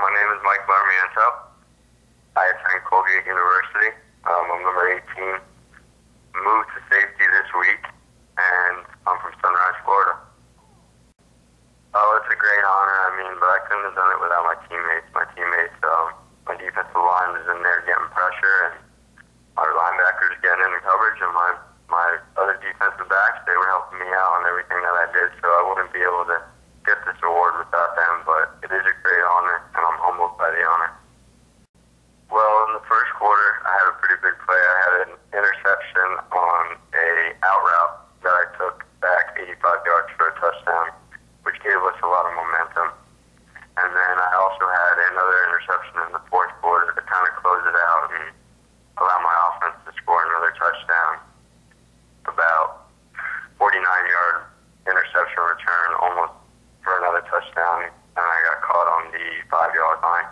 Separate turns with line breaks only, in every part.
My name is Mike Larmiento. I attend Colgate University. I'm number 18. Moved to safety this week, and I'm from Sunrise, Florida. Oh, it's a great honor. But I couldn't have done it without my teammates. My defensive line was in there getting pressure, and our linebackers getting in the coverage, and my other defensive backs, they were helping me out on everything that I did, so I wouldn't be able to get this award without them, but it is a great honor, and I'm humbled by the honor. Well, in the first quarter, I had a pretty big play. I had an interception on a out route that I took back 85 yards for a touchdown, which gave us a lot of momentum. And then I also had another interception in the fourth quarter to kind of close it out and allow my offense to score another touchdown. About 49-yard interception return, almost for another touchdown, and I got caught on the 5-yard line.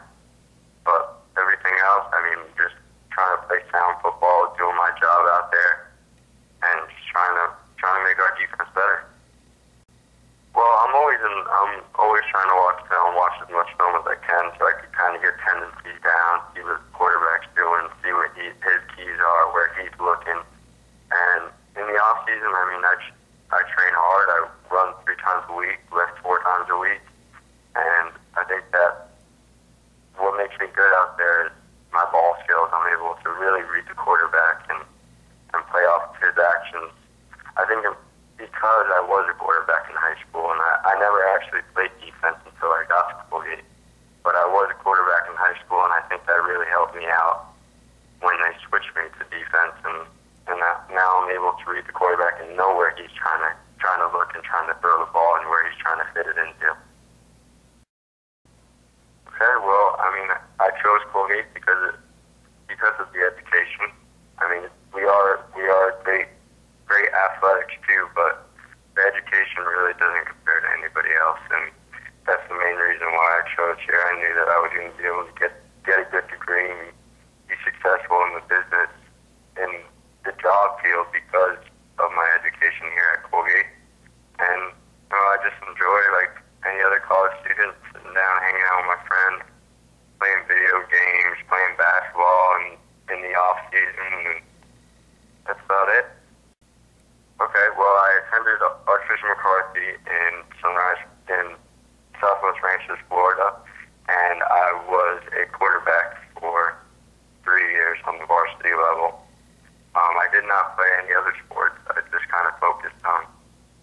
But everything else, just trying to play sound football, doing my job out there, and just trying to make our defense better. Well, I'm always trying to watch as much film as I can, so I can kind of get tendencies down, see what the quarterback's doing, see what his keys are, where he's looking. And in the off season, I train hard. I run 3 times a week, lift 4 times a week, and I think that what makes me good out there is my ball skills. I'm able to really read the quarterback and play off his actions. I think because I was a quarterback in high school, and I never actually played defense until I got to Colgate, but I was a quarterback in high school, and I think that really helped me out when they switched me to defense, and now I'm able to read the quarterback and know where he's trying to look and trying to throw the ball and where he's trying to fit it into. Okay, well, I chose Colgate because of the education. We are great athletics too, but the education really doesn't compare to anybody else, and that's the main reason why I chose here. I knew that I was going to be able to get a good degree and be successful in the business in the job field because of my education here at Colgate. And I just enjoy, like any other college student, sitting down, hanging out with my friends, playing video games, playing basketball, and in the off season, and that's about it. Okay, well, I attended Archbishop McCarthy in Sunrise, in Southwest Ranches, Florida, and I was a quarterback for 3 years on the varsity level. I did not play any other sports. I just kind of focused on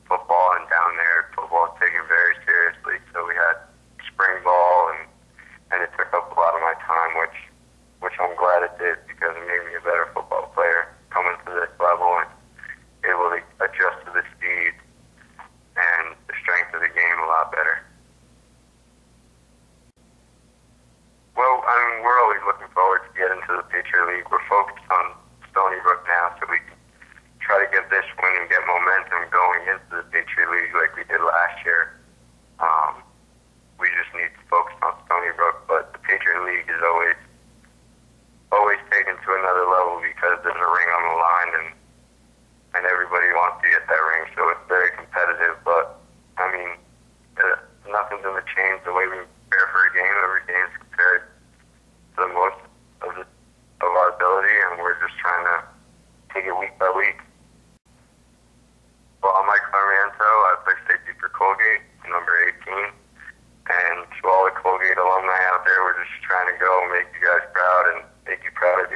football, and down there, football is taken very seriously. So we had spring ball, and it took up a lot of my time, which I'm glad it did because it made me a better football player coming to this level and able to adjust to the speed and the strength of the game a lot better. Well, we're always looking forward to getting to the Patriot League. We're focused on Stony Brook now, so we can try to get this win and get momentum going into the Patriot League like we did last year. We just need to focus on Stony Brook, but the Patriot League is always taken to another level because there's a ring on the line, and everybody wants to get that ring, so it's very competitive. But nothing's going to change the way we prepare for a game. Every game is compared to the most of our ability, and we're just trying to take it week by week. Well, I'm Mike Larmiento. I play safety for Colgate, number 18. And to all the Colgate alumni out there, we're just trying to go make you guys proud and make you proud of